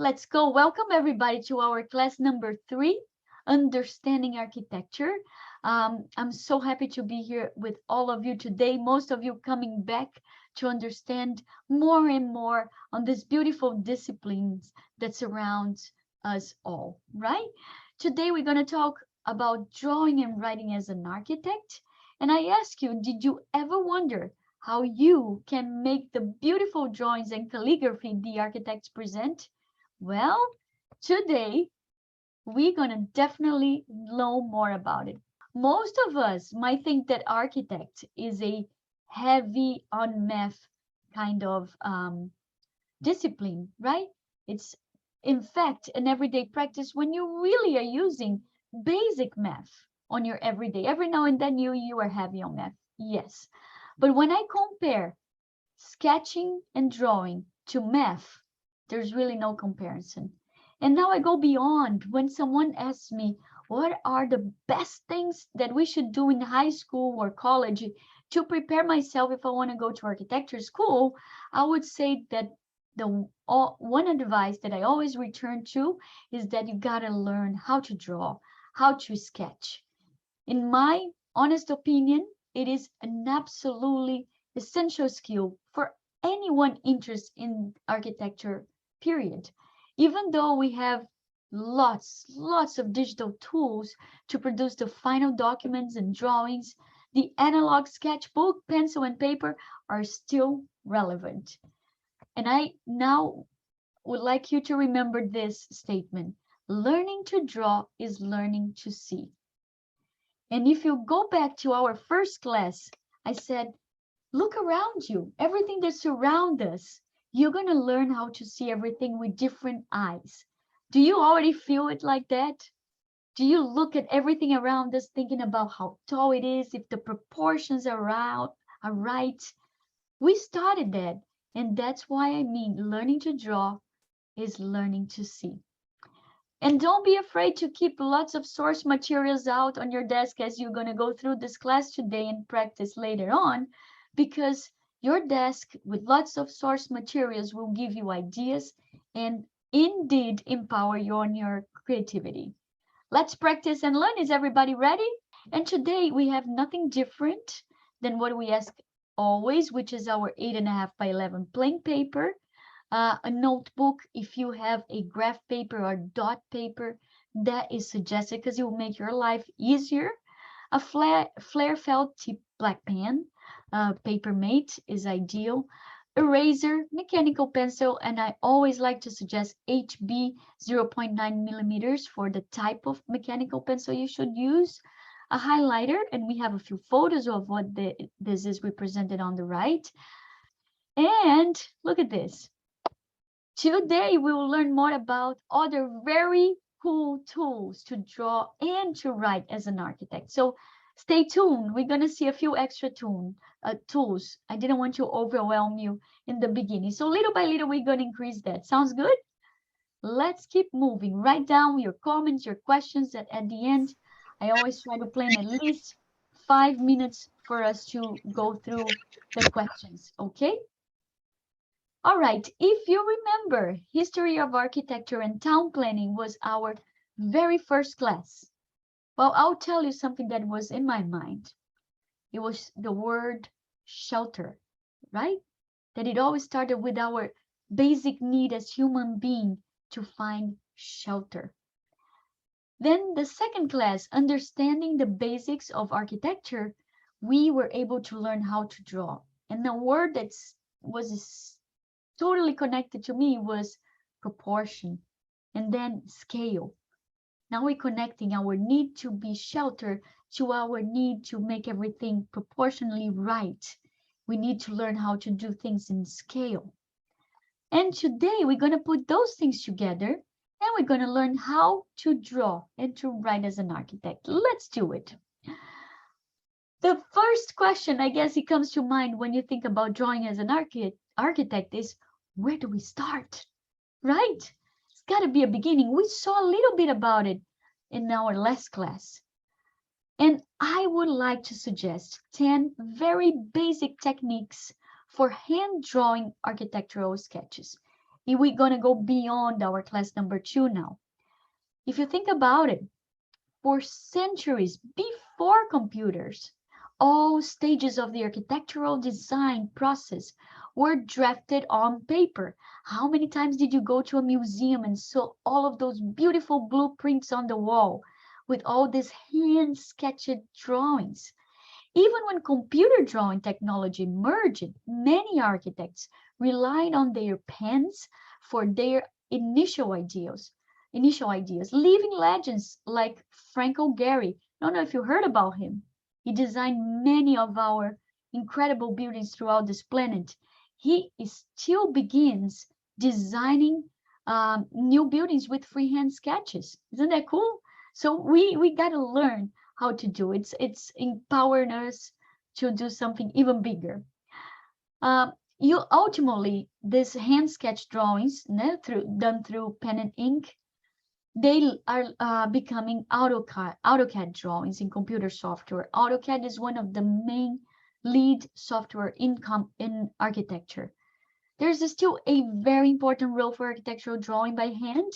Let's go. Welcome everybody to our class number 3, Understanding Architecture. I'm so happy to be here with all of you today. Most of you coming back to understand more and more on these beautiful disciplines that surround us all, right? Today we're going to talk about drawing and writing as an architect. And I ask you, did you ever wonder how you can make the beautiful drawings and calligraphy the architects present? Well, today we're going to definitely know more about it. Most of us might think that architect is a heavy on math kind of discipline, right? It's in fact an everyday practice when you really are using basic math on your everyday. Every now and then you are heavy on math, yes. But when I compare sketching and drawing to math, there's really no comparison. And now I go beyond. When someone asks me, what are the best things that we should do in high school or college to prepare myself if I want to go to architecture school, I would say that the one advice that I always return to is that you got to learn how to draw, how to sketch. In my honest opinion, it is an absolutely essential skill for anyone interested in architecture, period. Even though we have lots of digital tools to produce the final documents and drawings, the analog sketchbook, pencil, and paper are still relevant. And I now would like you to remember this statement: learning to draw is learning to see. And if you go back to our first class, I said, look around you, everything that surrounds us. You're going to learn how to see everything with different eyes. Do you already feel it like that? Do you look at everything around us thinking about how tall it is, if the proportions are right? We started that. And that's why I mean learning to draw is learning to see. And don't be afraid to keep lots of source materials out on your desk as you're going to go through this class today and practice later on, because your desk with lots of source materials will give you ideas and indeed empower you on your creativity. Let's practice and learn. Is everybody ready? And today we have nothing different than what we ask always, which is our 8.5 by 11 plain paper. A notebook, if you have a graph paper or dot paper, that is suggested because it will make your life easier. A flare felt tip black pen, paper mate is ideal. Eraser, mechanical pencil, and I always like to suggest HB 0.9 millimeters for the type of mechanical pencil you should use. A highlighter, and we have a few photos of what this is represented on the right. And look at this. Today, we will learn more about other very cool tools to draw and to write as an architect. So stay tuned. We're going to see a few extra tools. I didn't want to overwhelm you in the beginning. So little by little, we're going to increase that. Sounds good? Let's keep moving. Write down your comments, your questions at the end. I always try to plan at least 5 minutes for us to go through the questions, okay? All right, if you remember, History of Architecture and Town Planning was our very first class. Well, I'll tell you something that was in my mind. It was the word shelter, right? That it always started with our basic need as human being to find shelter. Then the second class, Understanding the Basics of Architecture, we were able to learn how to draw. And the word that was totally connected to me was proportion, and then scale. Now we're connecting our need to be sheltered to our need to make everything proportionally right. We need to learn how to do things in scale. And today we're going to put those things together, and we're going to learn how to draw and to write as an architect. Let's do it. The first question, I guess, it comes to mind when you think about drawing as an architect is, where do we start, right? It's got to be a beginning. We saw a little bit about it in our last class. And I would like to suggest 10 very basic techniques for hand drawing architectural sketches. We're going to go beyond our class number 2 now. If you think about it, for centuries before computers, all stages of the architectural design process were drafted on paper. How many times did you go to a museum and saw all of those beautiful blueprints on the wall with all these hand-sketched drawings? Even when computer drawing technology emerged, many architects relied on their pens for their initial ideas, leaving legends like Franco Gehry. I don't know if you heard about him. He designed many of our incredible buildings throughout this planet. He still begins designing new buildings with freehand sketches. Isn't that cool? So we got to learn how to do it. It's empowering us to do something even bigger. You ultimately, these hand sketch drawings done through pen and ink, they are becoming AutoCAD drawings in computer software. AutoCAD is one of the main lead software in architecture. There's still a very important role for architectural drawing by hand.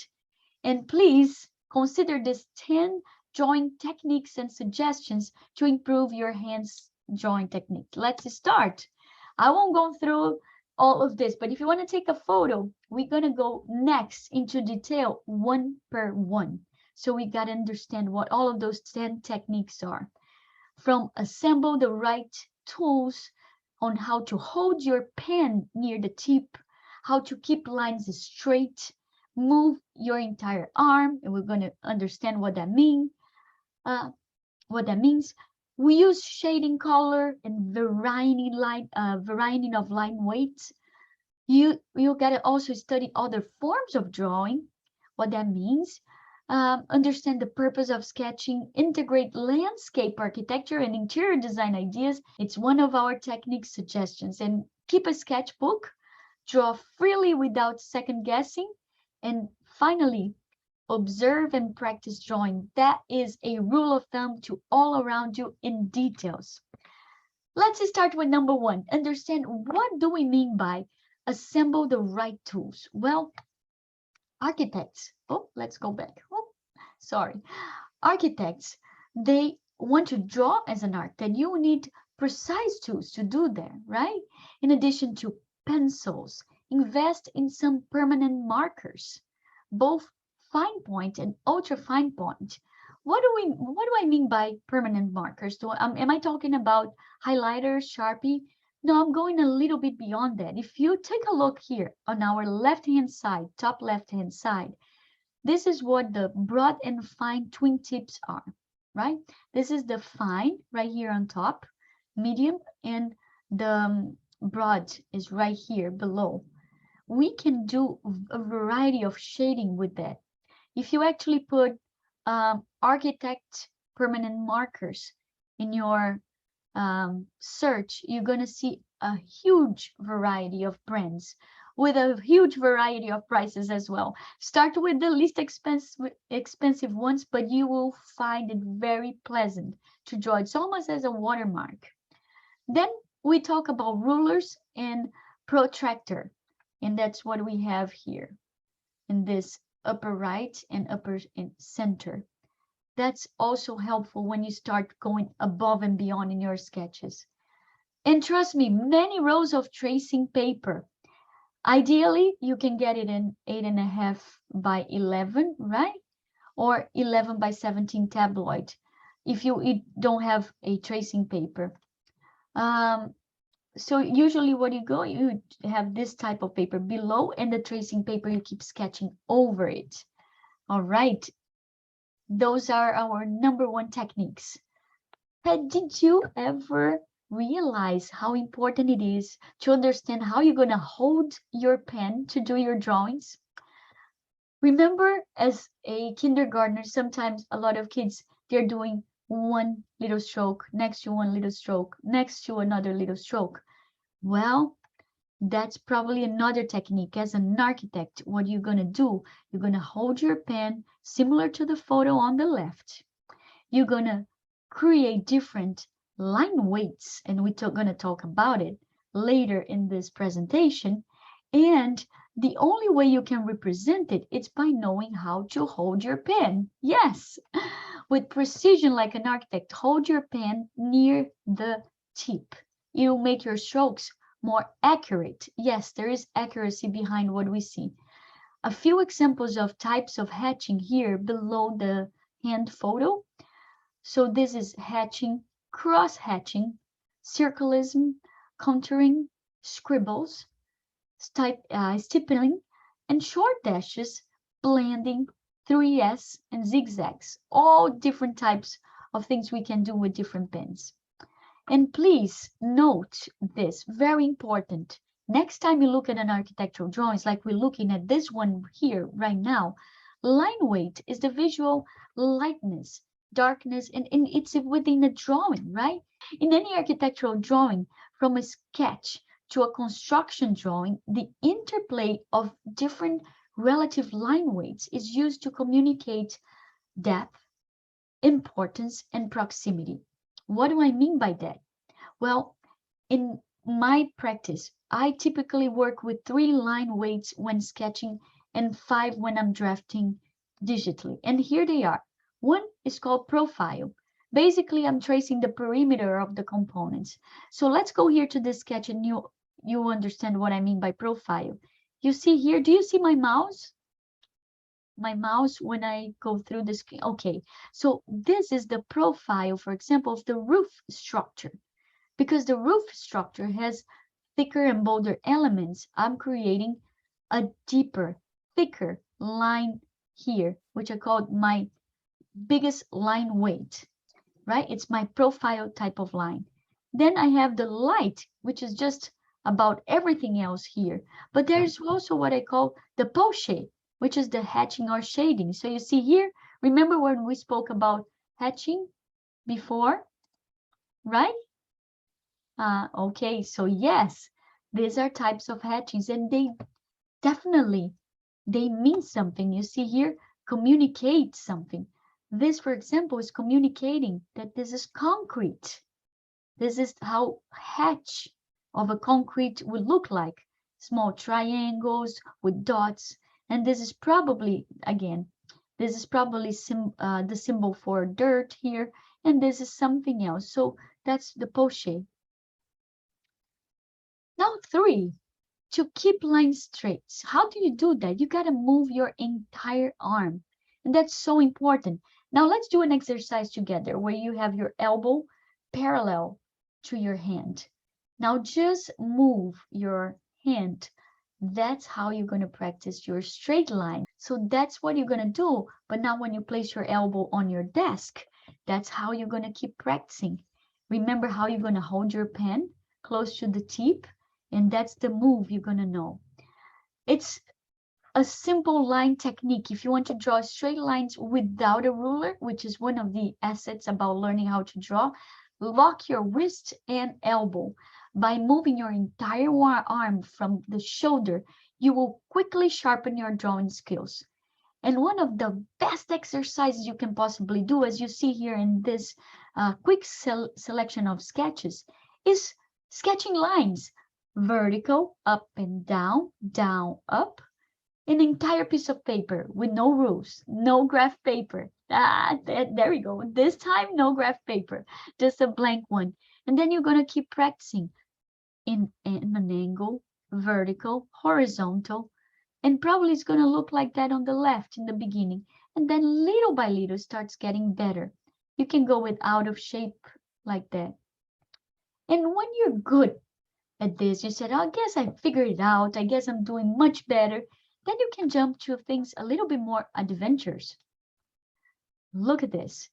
And please consider these 10 drawing techniques and suggestions to improve your hands drawing technique. Let's start. I won't go through all of this, but if you want to take a photo, we're going to go next into detail one per one. So we got to understand what all of those 10 techniques are. From assemble the right tools on how to hold your pen near the tip, how to keep lines straight, move your entire arm, and we're going to understand what that means. We use shading color and varying of line weights. You got to also study other forms of drawing, what that means. Understand the purpose of sketching, integrate landscape architecture and interior design ideas. It's one of our technique suggestions. And keep a sketchbook, draw freely without second guessing. And finally, observe and practice drawing. That is a rule of thumb to all around you in details. Let's start with number 1. Understand, what do we mean by assemble the right tools? Well, architects, let's go back. Sorry. Architects, they want to draw as an architect. You need precise tools to do that, right? In addition to pencils, invest in some permanent markers, both fine point and ultra fine point. What do I mean by permanent markers? Am I talking about highlighters, Sharpie? No, I'm going a little bit beyond that. If you take a look here on our left-hand side, top left-hand side, this is what the broad and fine twin tips are, right? This is the fine right here on top, medium, and the broad is right here below. We can do a variety of shading with that. If you actually put architect permanent markers in your search, you're going to see a huge variety of brands with a huge variety of prices as well. Start with the least expensive ones, but you will find it very pleasant to draw. It's almost as a watermark. Then we talk about rulers and protractor, and that's what we have here in this upper right and upper and center. That's also helpful when you start going above and beyond in your sketches. And trust me, many rows of tracing paper. Ideally, you can get it in 8.5 by 11, right? Or 11 by 17 tabloid if you don't have a tracing paper. So usually what you have this type of paper below, and the tracing paper, you keep sketching over it. All right. Those are our number 1 techniques. Did you ever realize how important it is to understand how you're going to hold your pen to do your drawings? Remember, as a kindergartner, sometimes a lot of kids, they're doing one little stroke, next to one little stroke, next to another little stroke. Well, that's probably another technique. As an architect, what you're going to do, you're going to hold your pen similar to the photo on the left. You're going to create different line weights, and we're going to talk about it later in this presentation. And The only way you can represent it is by knowing how to hold your pen. Yes, with precision like an architect, hold your pen near the tip. It'll make your strokes more accurate. Yes, there is accuracy behind what we see. A few examples of types of hatching here below the hand photo. So this is hatching, cross-hatching, circalism, contouring, scribbles, stippling, and short dashes, blending, 3S, and zigzags. All different types of things we can do with different pens. And please note this, very important. Next time you look at an architectural drawings, like we're looking at this one here right now, line weight is the visual lightness, darkness, and it's within the drawing, right? In any architectural drawing, from a sketch to a construction drawing, the interplay of different relative line weights is used to communicate depth, importance, and proximity. What do I mean by that? Well, in my practice, I typically work with 3 line weights when sketching and 5 when I'm drafting digitally. And here they are. One is called profile. Basically, I'm tracing the perimeter of the components. So let's go here to this sketch and you understand what I mean by profile. You see here, do you see my mouse? My mouse when I go through the screen. Okay, so this is the profile, for example, of the roof structure. Because the roof structure has thicker and bolder elements, I'm creating a deeper, thicker line here, which I call my biggest line weight, right? It's my profile type of line. Then I have the light, which is just about everything else here. But there's also what I call the poche, which is the hatching or shading. So you see here, remember when we spoke about hatching before, right? Okay, so yes, these are types of hatchings and they definitely, they mean something. You see here, communicate something. This, for example, is communicating that this is concrete. This is how hatch of a concrete would look like. Small triangles with dots. And this is probably, again, this is probably the symbol for dirt here. And this is something else. So that's the poche. Now 3, to keep lines straight. How do you do that? You got to move your entire arm. And that's so important. Now let's do an exercise together where you have your elbow parallel to your hand. Now just move your hand. That's how you're going to practice your straight line. So that's what you're going to do. But now when you place your elbow on your desk, that's how you're going to keep practicing. Remember how you're going to hold your pen close to the tip. And that's the move you're going to know. It's a simple line technique. If you want to draw straight lines without a ruler, which is one of the assets about learning how to draw, lock your wrist and elbow. By moving your entire arm from the shoulder, you will quickly sharpen your drawing skills. And one of the best exercises you can possibly do, as you see here in this quick selection of sketches, is sketching lines. Vertical, up and down, up, an entire piece of paper with no rules, no graph paper. There we go. This time, no graph paper, just a blank one. And then you're going to keep practicing in an angle, vertical, horizontal, and probably it's going to look like that on the left in the beginning. And then little by little, it starts getting better. You can go with out of shape like that. And when you're good at this, you said, I guess I figured it out. I guess I'm doing much better. Then you can jump to things a little bit more adventurous. Look at this.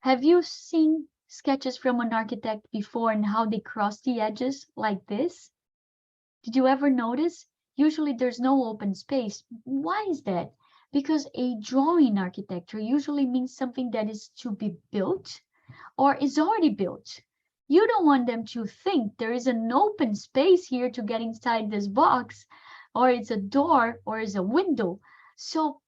Have you seen sketches from an architect before and how they cross the edges like this? Did you ever notice? Usually there's no open space. Why is that? Because a drawing architecture usually means something that is to be built or is already built. You don't want them to think there is an open space here to get inside this box, or it's a door, or it's a window. So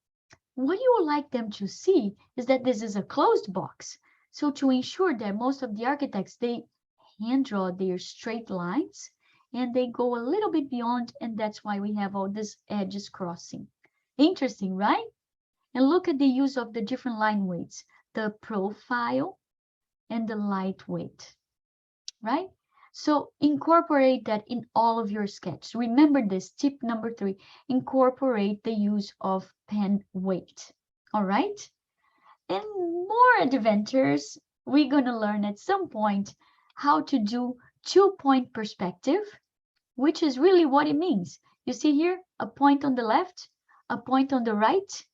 what you would like them to see is that this is a closed box. So to ensure that most of the architects, they hand draw their straight lines, and they go a little bit beyond, and that's why we have all these edges crossing. Interesting, right? And look at the use of the different line weights, the profile and the lightweight, right? So incorporate that in all of your sketches. Remember this, tip number 3, incorporate the use of pen weight, all right? And more adventures, we're gonna learn at some point how to do 2-point perspective, which is really what it means. You see here, a point on the left, a point on the right,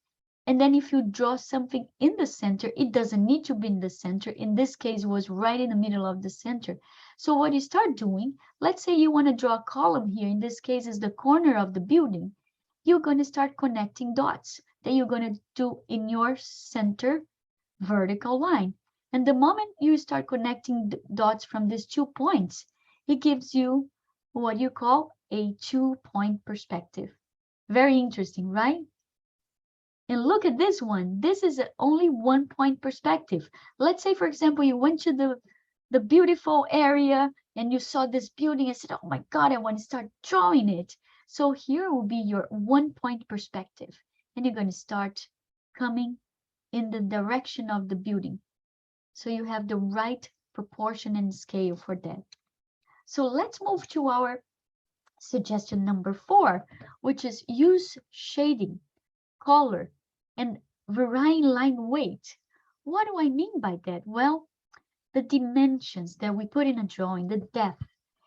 and then if you draw something in the center, it doesn't need to be in the center. In this case, it was right in the middle of the center. So what you start doing, let's say you want to draw a column here. In this case, is the corner of the building. You're going to start connecting dots that you're going to do in your center vertical line. And the moment you start connecting dots from these 2 points, it gives you what you call a 2-point perspective. Very interesting, right? And look at this one. This is only 1-point perspective. Let's say, for example, you went to the beautiful area and you saw this building and said, oh my God, I want to start drawing it. So here will be your 1-point perspective. And you're going to start coming in the direction of the building. So you have the right proportion and scale for that. So let's move to our suggestion number 4, which is use shading, color, and varying line weight. What do I mean by that? Well, the dimensions that we put in a drawing, the depth,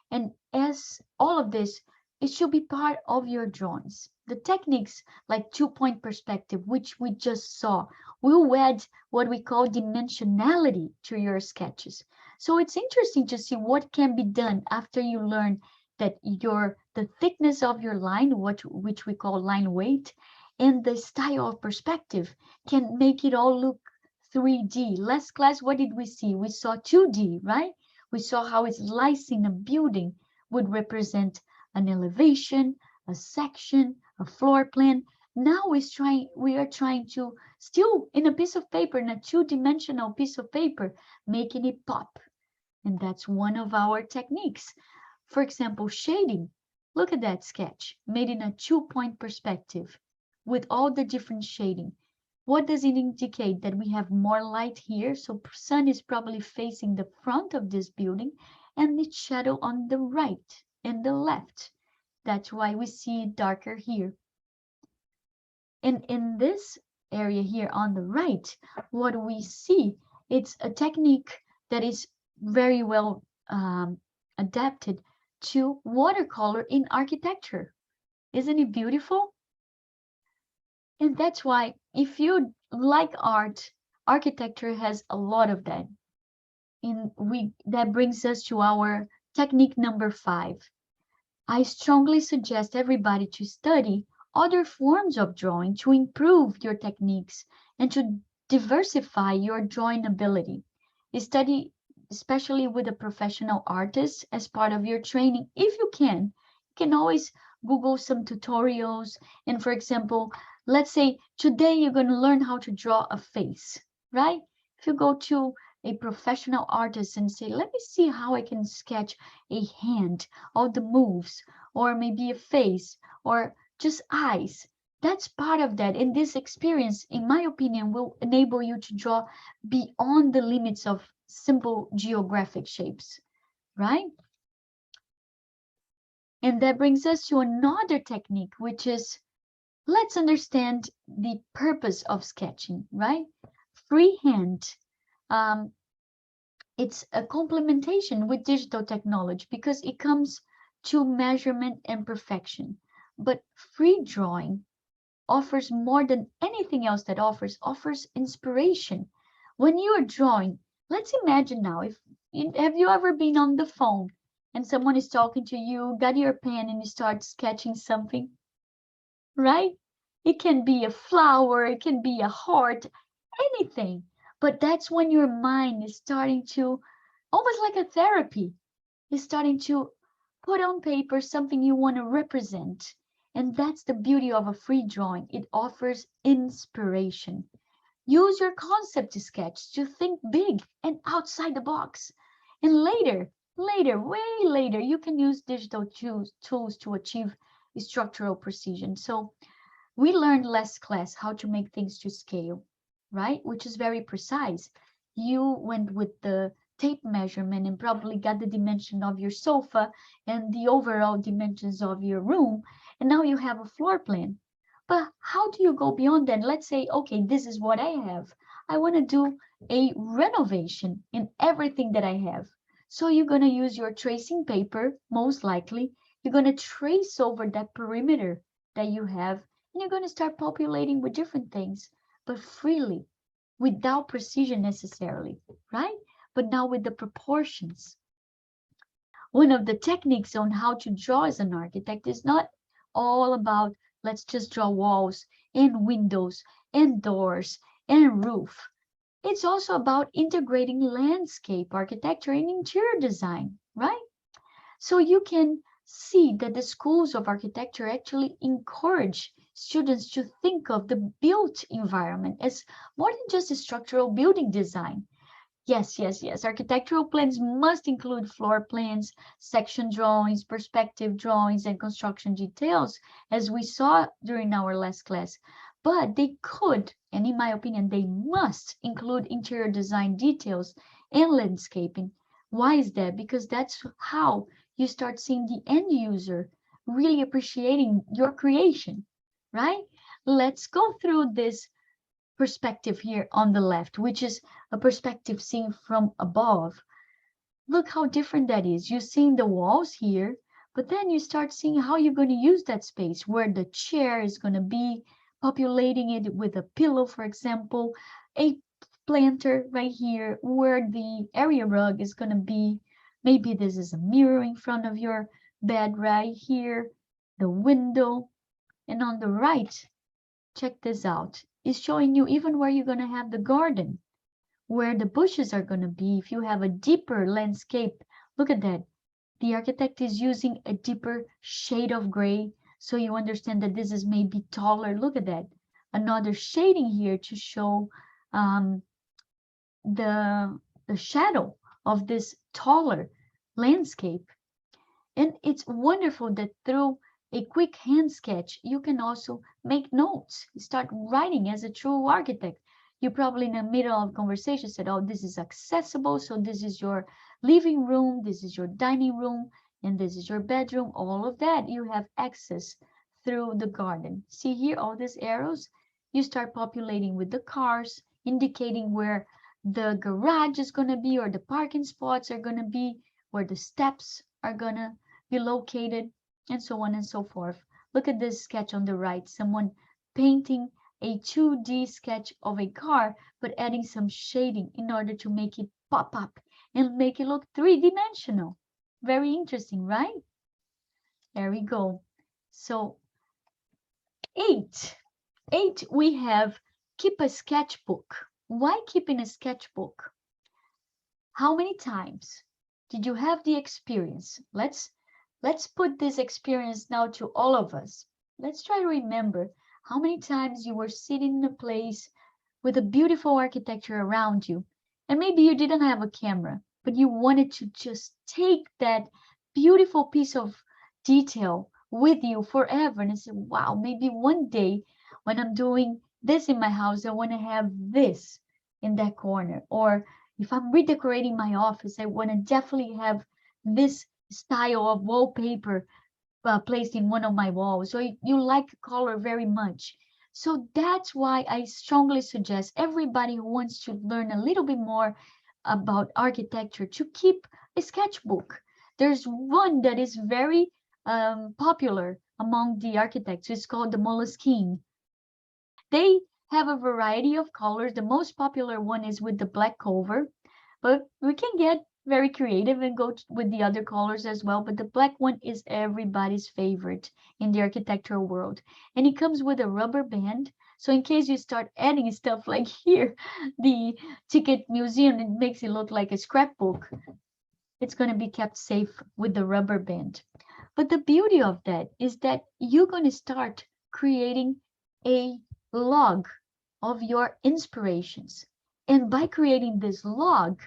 and as all of this, it should be part of your drawings. The techniques like 2-point perspective, which we just saw, will add what we call dimensionality to your sketches. So it's interesting to see what can be done after you learn that the thickness of your line, which we call line weight, and the style of perspective can make it all look 3D. Last class, what did we see? We saw 2D, right? We saw how slicing a building would represent an elevation, a section, a floor plan. Now we are trying to still in a piece of paper, in a 2-dimensional piece of paper, making it pop. And that's one of our techniques. For example, shading. Look at that sketch made in a 2-point perspective with all the different shading. What does it indicate? That we have more light here, so sun is probably facing the front of this building, and its shadow on the right and the left. That's why we see it darker here. And in this area here on the right, what we see, it's a technique that is very well adapted to watercolor in architecture. Isn't it beautiful? And that's why if you like art, architecture has a lot of that. That brings us to our technique number 5. I strongly suggest everybody to study other forms of drawing to improve your techniques and to diversify your drawing ability. Study especially with a professional artist as part of your training. If you can always Google some tutorials. And for example, let's say today you're going to learn how to draw a face, right? If you go to a professional artist and say, let me see how I can sketch a hand, all the moves, or maybe a face, or just eyes. That's part of that. And this experience, in my opinion, will enable you to draw beyond the limits of simple geographic shapes, right? And that brings us to another technique, which is, let's understand the purpose of sketching, right? Freehand. It's a complementation with digital technology because it comes to measurement and perfection. But free drawing offers more than anything else that offers inspiration. When you are drawing, let's imagine now, have you ever been on the phone and someone is talking to you, got your pen and you start sketching something, right? It can be a flower, it can be a heart, anything. But that's when your mind is starting to, almost like a therapy, is starting to put on paper something you want to represent. And that's the beauty of a free drawing. It offers inspiration. Use your concept to sketch, to think big and outside the box. And later, Later, way later, you can use digital tools to achieve structural precision. So we learned last class how to make things to scale, right? Which is very precise. You went with the tape measurement and probably got the dimension of your sofa and the overall dimensions of your room, and now you have a floor plan. But how do you go beyond that? Let's say, okay, this is what I have. I want to do a renovation in everything that I have. So you're going to use your tracing paper, most likely. You're going to trace over that perimeter that you have, and you're going to start populating with different things, but freely, without precision necessarily, right? But now with the proportions. One of the techniques on how to draw as an architect is not all about let's just draw walls and windows and doors and roof. It's also about integrating landscape architecture and interior design, right? So you can see that the schools of architecture actually encourage students to think of the built environment as more than just a structural building design. Yes, yes, yes. Architectural plans must include floor plans, section drawings, perspective drawings, and construction details, as we saw during our last class. But they could, and in my opinion, they must include interior design details and landscaping. Why is that? Because that's how you start seeing the end user really appreciating your creation, right? Let's go through this perspective here on the left, which is a perspective seen from above. Look how different that is. You're seeing the walls here, but then you start seeing how you're going to use that space, where the chair is going to be, populating it with a pillow, for example, a planter right here, where the area rug is going to be. Maybe this is a mirror in front of your bed right here, the window, and on the right, check this out. It's showing you even where you're going to have the garden, where the bushes are going to be. If you have a deeper landscape, look at that. The architect is using a deeper shade of gray, so you understand that this is maybe taller. Look at that. Another shading here to show um, the shadow of this taller landscape. And it's wonderful that through a quick hand sketch, you can also make notes, start writing as a true architect. You probably in the middle of conversation said, oh, this is accessible. So this is your living room, this is your dining room, and this is your bedroom. All of that you have access through the garden. See here, all these arrows, you start populating with the cars, indicating where the garage is going to be, or the parking spots are going to be, where the steps are going to be located, and so on and so forth. Look at this sketch on the right, someone painting a 2D sketch of a car, but adding some shading in order to make it pop up and make it look three-dimensional. Very interesting, right? There we go. So 8. 8, we have keep a sketchbook. Why keeping a sketchbook? How many times did you have the experience? Let's put this experience now to all of us. Let's try to remember how many times you were sitting in a place with a beautiful architecture around you, and maybe you didn't have a camera, but you wanted to just take that beautiful piece of detail with you forever and say, wow, maybe one day when I'm doing this in my house, I want to have this in that corner. Or if I'm redecorating my office, I want to definitely have this style of wallpaper placed in one of my walls. So you like color very much. So that's why I strongly suggest everybody who wants to learn a little bit more about architecture to keep a sketchbook. There's one that is very popular among the architects. It's called the Moleskine. They have a variety of colors. The most popular one is with the black cover, but we can get very creative and go with the other colors as well. But the black one is everybody's favorite in the architectural world. And it comes with a rubber band. So in case you start adding stuff like here, the ticket museum, it makes it look like a scrapbook. It's going to be kept safe with the rubber band. But the beauty of that is that you're going to start creating a log of your inspirations. And by creating this log,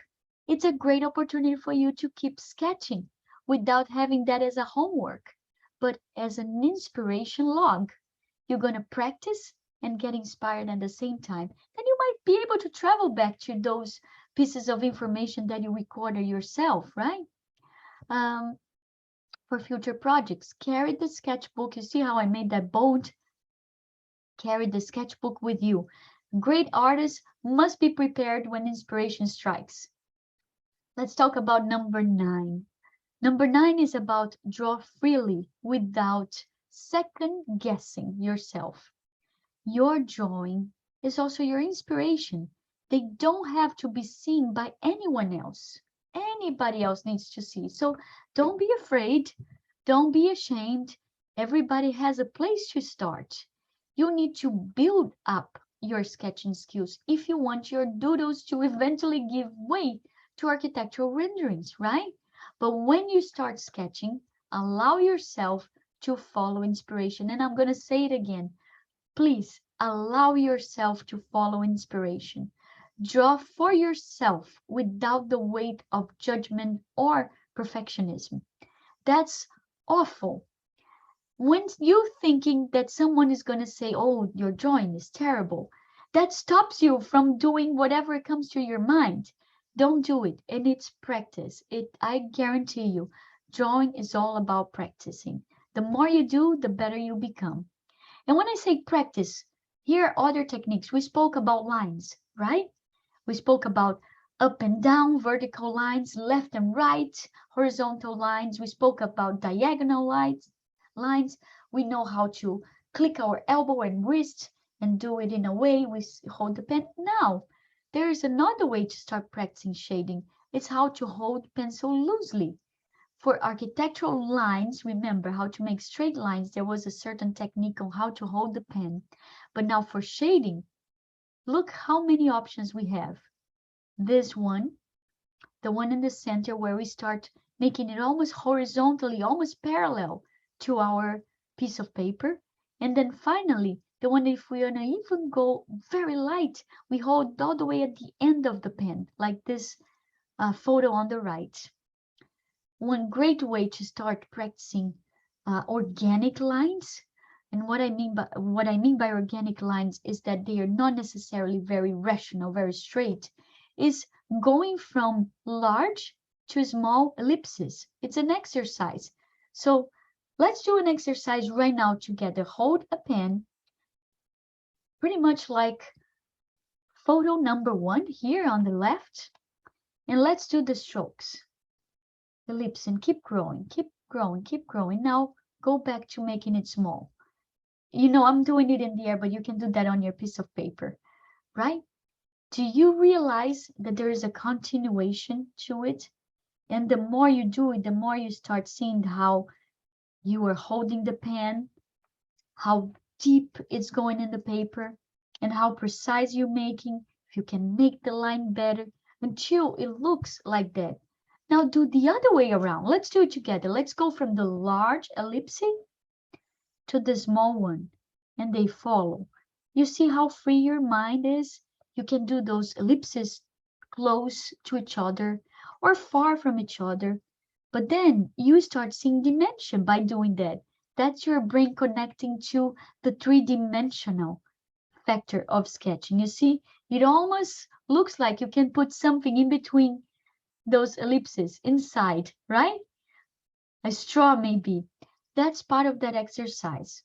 It's a great opportunity for you to keep sketching without having that as a homework, but as an inspiration log. You're going to practice and get inspired at the same time. Then you might be able to travel back to those pieces of information that you recorded yourself, right? Um, for future projects, carry the sketchbook. You see how I made that bold? Carry the sketchbook with you. Great artists must be prepared when inspiration strikes. Let's talk about number 9. Number 9 is about draw freely without second guessing yourself. Your drawing is also your inspiration. They don't have to be seen by anyone else. Anybody else needs to see. So don't be afraid. Don't be ashamed. Everybody has a place to start. You need to build up your sketching skills if you want your doodles to eventually give way to architectural renderings, right? But when you start sketching, allow yourself to follow inspiration. And I'm going to say it again. Please allow yourself to follow inspiration. Draw for yourself without the weight of judgment or perfectionism. That's awful. When you thinking that someone is going to say, oh, your drawing is terrible, that stops you from doing whatever comes to your mind. Don't do it. And it's practice. I guarantee you, drawing is all about practicing. The more you do, the better you become. And when I say practice, here are other techniques. We spoke about lines, right? We spoke about up and down, vertical lines, left and right, horizontal lines. We spoke about diagonal lines. We know how to click our elbow and wrist and do it in a way we hold the pen. Now, there is another way to start practicing shading. It's how to hold pencil loosely. For architectural lines, remember how to make straight lines. There was a certain technique on how to hold the pen. But now for shading, look how many options we have. This one, the one in the center where we start making it almost horizontally, almost parallel to our piece of paper. And then finally, the one if we want to even go very light, we hold all the way at the end of the pen, like this photo on the right. One great way to start practicing organic lines, and what I mean by organic lines is that they are not necessarily very rational, very straight, is going from large to small ellipses. It's an exercise. So let's do an exercise right now together. Hold a pen, pretty much like photo number 1 here on the left, and let's do the strokes. Ellipse and keep growing, keep growing, keep growing. Now go back to making it small. You know, I'm doing it in the air, but you can do that on your piece of paper, right? Do you realize that there is a continuation to it? And the more you do it, the more you start seeing how you are holding the pen, how deep it's going in the paper, and how precise you're making, if you can make the line better until it looks like that. Now do the other way around. Let's do it together. Let's go from the large ellipse to the small one, and they follow. You see how free your mind is? You can do those ellipses close to each other or far from each other. But then you start seeing dimension by doing that. That's your brain connecting to the three-dimensional factor of sketching. You see, it almost looks like you can put something in between those ellipses inside, right? A straw maybe. That's part of that exercise.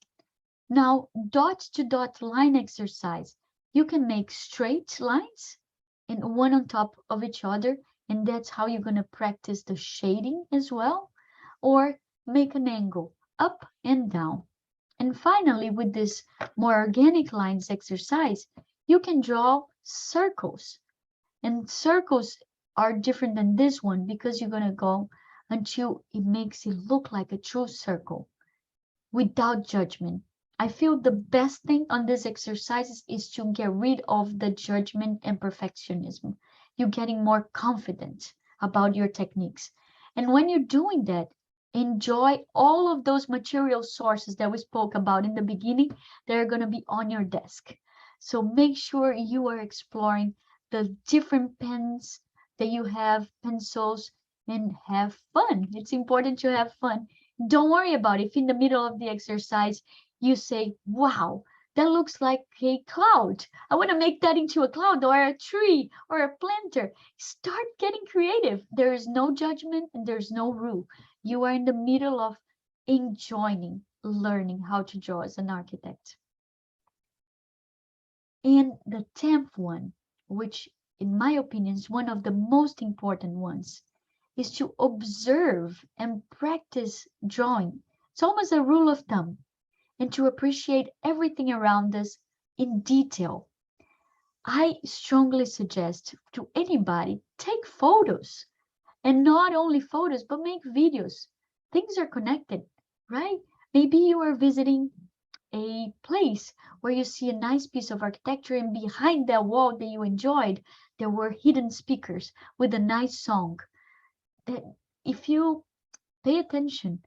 Now, dot to dot line exercise. You can make straight lines and one on top of each other, and that's how you're going to practice the shading as well, or make an angle up and down. And finally, with this more organic lines exercise, you can draw circles. And circles are different than this one because you're going to go until it makes it look like a true circle without judgment. I feel the best thing on this exercise is to get rid of the judgment and perfectionism. You're getting more confident about your techniques. And when you're doing that, enjoy all of those material sources that we spoke about in the beginning. They're going to be on your desk. So make sure you are exploring the different pens, that you have pencils and have fun. It's important to have fun. Don't worry about it. If in the middle of the exercise you say, wow, that looks like a cloud. I want to make that into a cloud or a tree or a planter. Start getting creative. There is no judgment and there's no rule. You are in the middle of enjoying learning how to draw as an architect. And the 10th one, which in my opinion is one of the most important ones, is to observe and practice drawing. It's almost a rule of thumb, and to appreciate everything around us in detail. I strongly suggest to anybody, take photos, and not only photos, but make videos. Things are connected, right? Maybe you are visiting a place where you see a nice piece of architecture, and behind that wall that you enjoyed, there were hidden speakers with a nice song. That if you pay attention,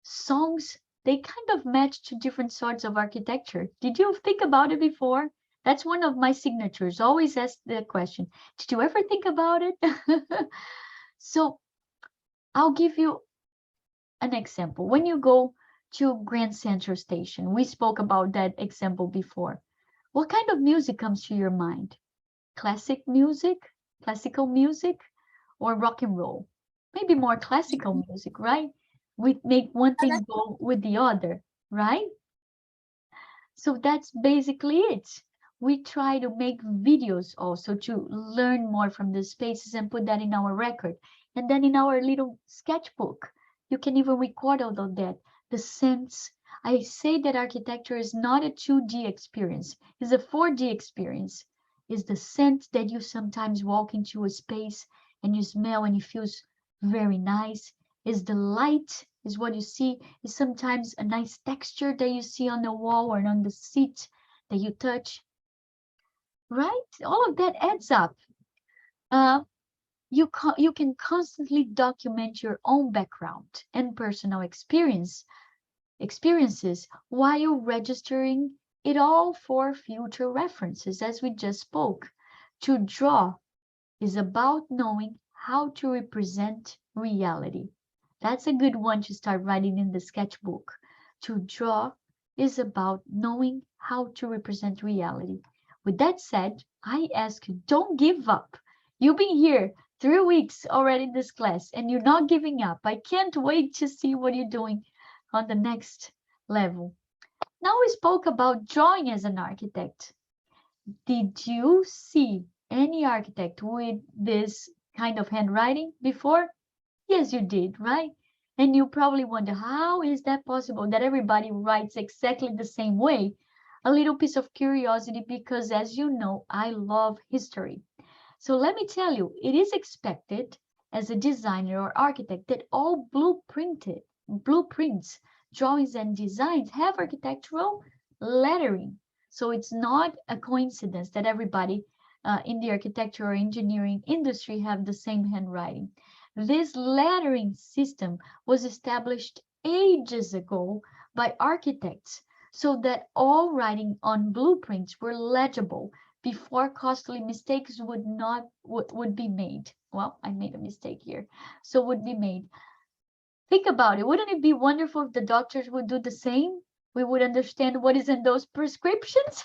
songs, they kind of match to different sorts of architecture. Did you think about it before? That's one of my signatures. Always ask the question, did you ever think about it? So I'll give you an example. When you go to Grand Central Station, we spoke about that example before. What kind of music comes to your mind? Classical music, or rock and roll? Maybe more classical music, right? We make one thing go with the other, right? So that's basically it. We try to make videos also to learn more from the spaces and put that in our record. And then in our little sketchbook, you can even record all of that. The sense, I say that architecture is not a 2D experience, it's a 4D experience. It's the sense that you sometimes walk into a space and you smell and it feels very nice. Is the light, is what you see, is sometimes a nice texture that you see on the wall or on the seat that you touch, right? All of that adds up. You can constantly document your own background and personal experiences while registering it all for future references, as we just spoke. To draw is about knowing how to represent reality. That's a good one to start writing in the sketchbook. To draw is about knowing how to represent reality. With that said, I ask you, don't give up. You've been here 3 weeks already in this class and you're not giving up. I can't wait to see what you're doing on the next level. Now we spoke about drawing as an architect. Did you see any architect with this kind of handwriting before? Yes, you did, right? And you probably wonder, how is that possible that everybody writes exactly the same way? A little piece of curiosity, because as you know, I love history. So let me tell you, it is expected as a designer or architect that all blueprints, drawings, and designs have architectural lettering. So it's not a coincidence that everybody in the architecture or engineering industry have the same handwriting. This lettering system was established ages ago by architects so that all writing on blueprints were legible before costly mistakes would be made. Well, I made a mistake here. So would be made. Think about it. Wouldn't it be wonderful if the doctors would do the same? We would understand what is in those prescriptions.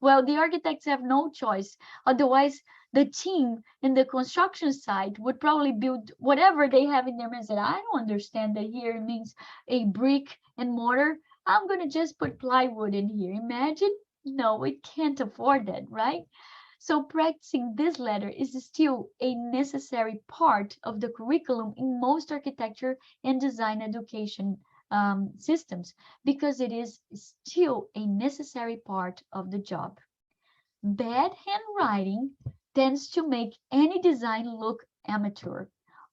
Well, the architects have no choice. Otherwise, the team in the construction site would probably build whatever they have in their mind. Said, I don't understand that here means a brick and mortar. I'm going to just put plywood in here. Imagine? No, we can't afford that, right? So practicing this letter is still a necessary part of the curriculum in most architecture and design education systems, because it is still a necessary part of the job. Bad handwriting tends to make any design look amateur.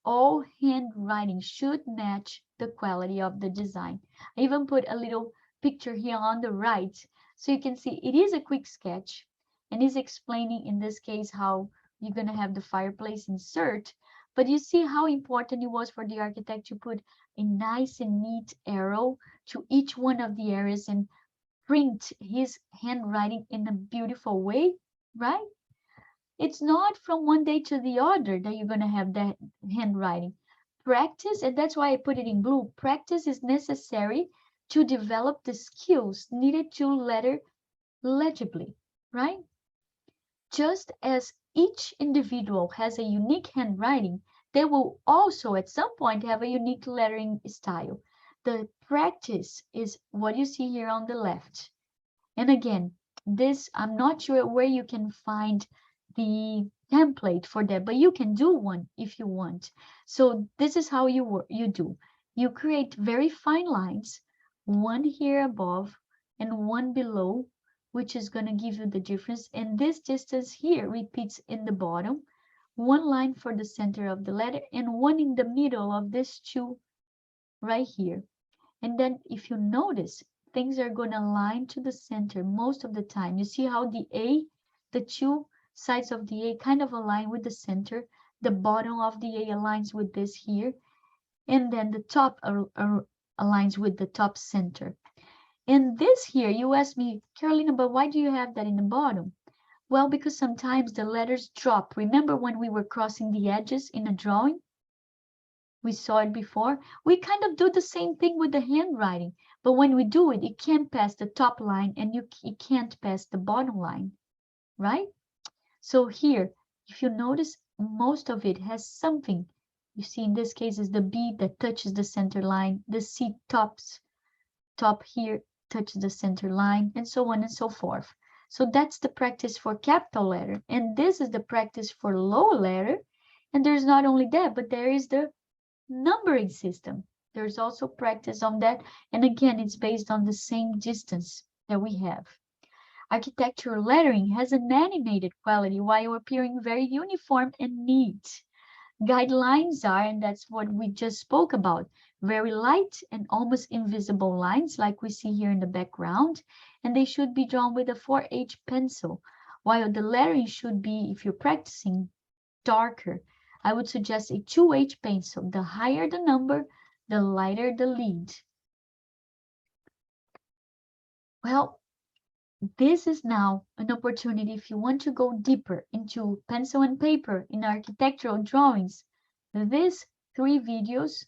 All handwriting should match the quality of the design. I even put a little picture here on the right, so you can see it is a quick sketch and is explaining in this case how you're going to have the fireplace insert. But you see how important it was for the architect to put a nice and neat arrow to each one of the areas and print his handwriting in a beautiful way, right? It's not from one day to the other that you're going to have that handwriting. Practice, and that's why I put it in blue, practice is necessary to develop the skills needed to letter legibly, right? Just as each individual has a unique handwriting, they will also at some point have a unique lettering style. The practice is what you see here on the left. And again, this, I'm not sure where you can find the template for that, but you can do one if you want. So this is how you do. You create very fine lines, one here above and one below, which is going to give you the difference. And this distance here repeats in the bottom, one line for the center of the letter and one in the middle of this two right here. And then if you notice, things are going to align to the center most of the time. You see how the A, the two sides of the A kind of align with the center. The bottom of the A aligns with this here. And then the top aligns with the top center. And this here, you asked me, Carolina, but why do you have that in the bottom? Well, because sometimes the letters drop. Remember when we were crossing the edges in a drawing? We saw it before. We kind of do the same thing with the handwriting, but when we do it, it can't pass the top line and it can't pass the bottom line, right? So here, if you notice, most of it has something. You see, in this case is the B that touches the center line, the C top here touches the center line, and so on and so forth. So that's the practice for capital letter, and this is the practice for lower letter. And there's not only that, but there is the numbering system. There's also practice on that. And again, it's based on the same distance that we have. Architectural lettering has an animated quality while appearing very uniform and neat. Guidelines are, and that's what we just spoke about, very light and almost invisible lines like we see here in the background. And they should be drawn with a 4H pencil, while the lettering should be, if you're practicing, darker. I would suggest a 2H pencil. The higher the number, the lighter the lead. Well, this is now an opportunity if you want to go deeper into pencil and paper in architectural drawings. These 3 videos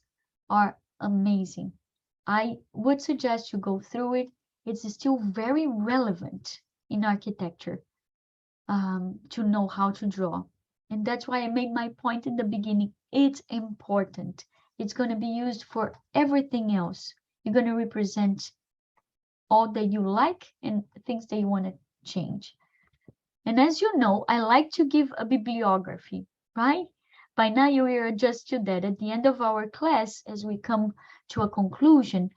are amazing. I would suggest you go through it. It's still very relevant in architecture to know how to draw. And that's why I made my point in the beginning. It's important. It's going to be used for everything else. You're going to represent all that you like and things that you want to change. And as you know, I like to give a bibliography, right? By now you are adjusted to that. At the end of our class, as we come to a conclusion,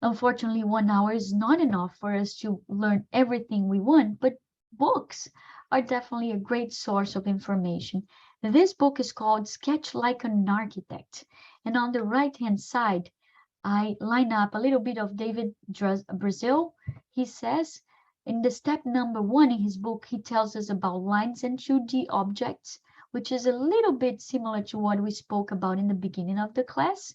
unfortunately 1 hour is not enough for us to learn everything we want, but books are definitely a great source of information. This book is called Sketch Like an Architect. And on the right-hand side, I line up a little bit of David Brazil. He says, in the step number 1 in his book, he tells us about lines and 2D objects, which is a little bit similar to what we spoke about in the beginning of the class.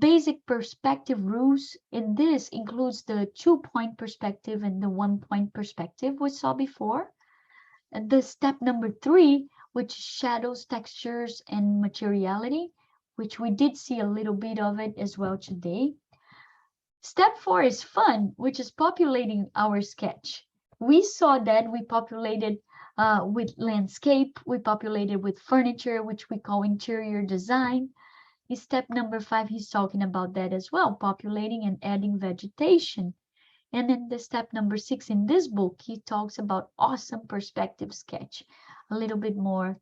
Basic perspective rules, and this includes the 2-point perspective and the 1-point perspective we saw before. And the step number 3, which is shadows, textures, and materiality, which we did see a little bit of it as well today. Step 4 is fun, which is populating our sketch. We saw that we populated with landscape, we populated with furniture, which we call interior design. In step number 5, he's talking about that as well, populating and adding vegetation. And in the step number 6 in this book, he talks about awesome perspective sketch. A little bit more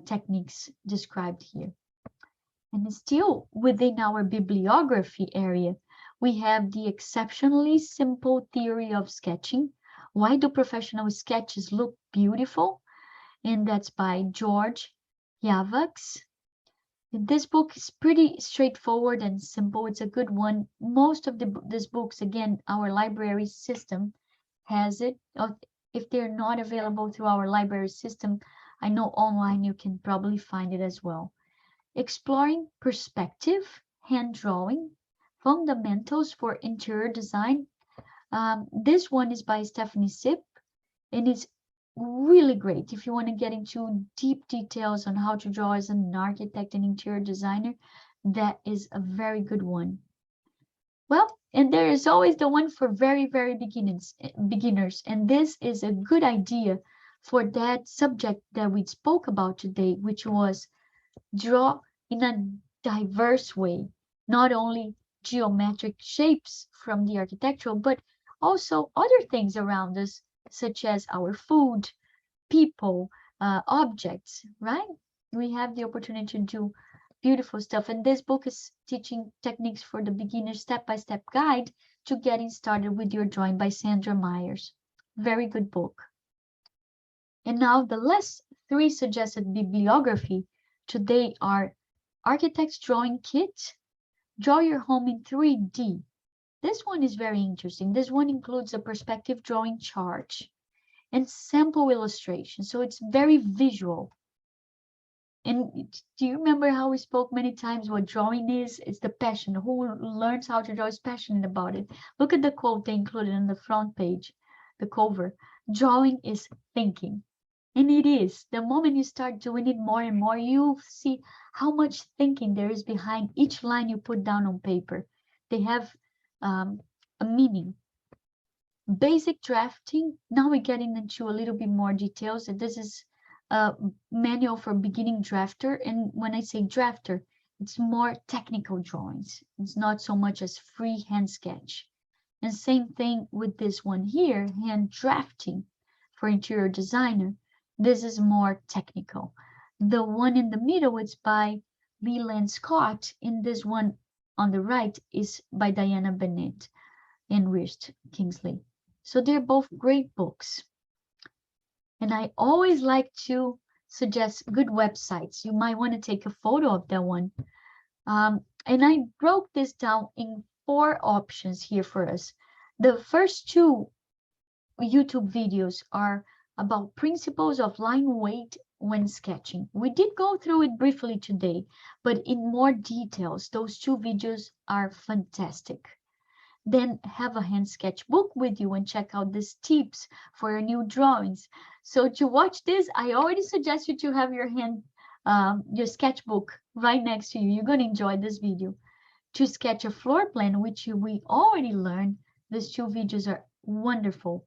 techniques described here. And still within our bibliography area, we have the exceptionally simple theory of sketching. Why do professional sketches look beautiful? And that's by George Yavax. This book is pretty straightforward and simple. It's a good one. Most of these books, again, our library system has it. If they're not available through our library system, I know online you can probably find it as well. Exploring Perspective, Hand Drawing, Fundamentals for Interior Design. This one is by Stephanie Sipp, and it's really great if you want to get into deep details on how to draw as an architect and interior designer. That is a very good one. Well, and there is always the one for very beginners, and this is a good idea for that subject that we spoke about today, which was draw in a diverse way, not only geometric shapes from the architectural, but also other things around us, such as our food, people, objects, right? We have the opportunity to do beautiful stuff. And this book is teaching techniques for the beginner step-by-step guide to getting started with your drawing by Sandra Myers. Very good book. And now the last three suggested bibliography today are Architect's Drawing Kit, Draw Your Home in 3D. This one is very interesting. This one includes a perspective drawing chart and sample illustration. So it's very visual. And do you remember how we spoke many times what drawing is? It's the passion. Who learns how to draw is passionate about it. Look at the quote they included on the front page, the cover. Drawing is thinking. And it is. The moment you start doing it more and more, you see how much thinking there is behind each line you put down on paper. They have a meaning. Basic drafting. Now we're getting into a little bit more details. And this is a manual for beginning drafter. And when I say drafter, it's more technical drawings. It's not so much as free hand sketch. And same thing with this one here, hand drafting for interior designer. This is more technical. The one in the middle is by Leland Scott, and this one on the right is by Diana Bennett and Rich Kingsley. So they're both great books. And I always like to suggest good websites. You might want to take a photo of that one. And I broke this down in 4 options here for us. The first 2 YouTube videos are about principles of line weight when sketching. We did go through it briefly today, but in more details. Those 2 videos are fantastic. Then have a hand sketch book with you and check out these tips for your new drawings. So to watch this, I already suggest you to have your sketchbook right next to you. You're going to enjoy this video. To sketch a floor plan, which we already learned, these 2 videos are wonderful.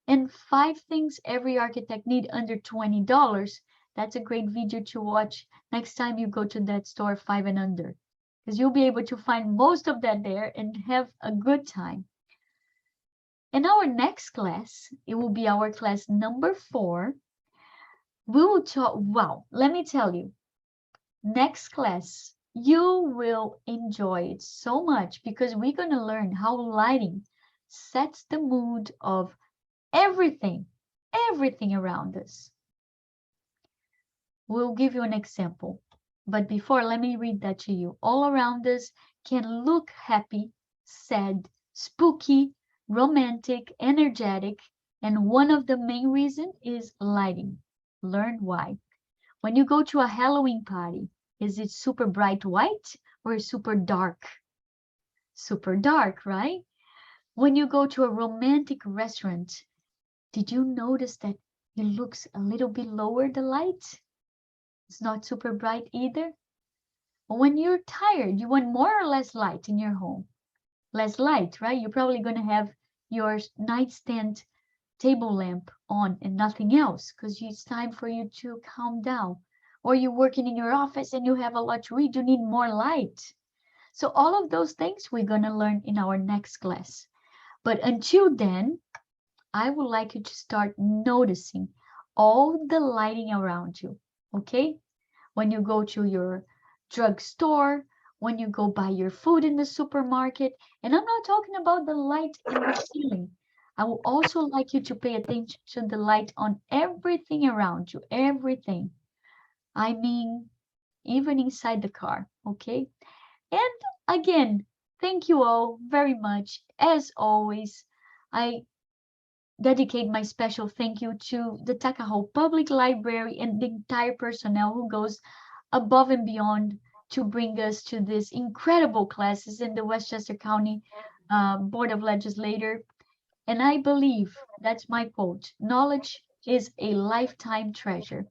And 5 things every architect need under $20. That's a great video to watch next time you go to that store 5 and under. Because you'll be able to find most of that there and have a good time. In our next class, it will be our class number 4. We will talk, wow, let me tell you, next class, you will enjoy it so much because we're going to learn how lighting sets the mood of everything around us. We'll give you an example. But before, let me read that to you. All around us can look happy, sad, spooky, romantic, energetic, and one of the main reasons is lighting. Learn why. When you go to a Halloween party, is it super bright white or super dark? Super dark, right? When you go to a romantic restaurant, did you notice that it looks a little bit lower, the light? It's not super bright either. When you're tired, you want more or less light in your home? Less light, right? You're probably going to have your nightstand table lamp on and nothing else because it's time for you to calm down. Or you're working in your office and you have a lot to read, you need more light. So all of those things we're going to learn in our next class. But until then, I would like you to start noticing all the lighting around you. Okay, when you go to your drugstore, when you go buy your food in the supermarket, and I'm not talking about the light in the ceiling. I would also like you to pay attention to the light on everything around you, everything. I mean, even inside the car, okay? And again, thank you all very much. As always, I dedicate my special thank you to the Tuckahoe Public Library and the entire personnel who goes above and beyond to bring us to these incredible classes in the Westchester County Board of Legislators. And I believe, that's my quote, knowledge is a lifetime treasure.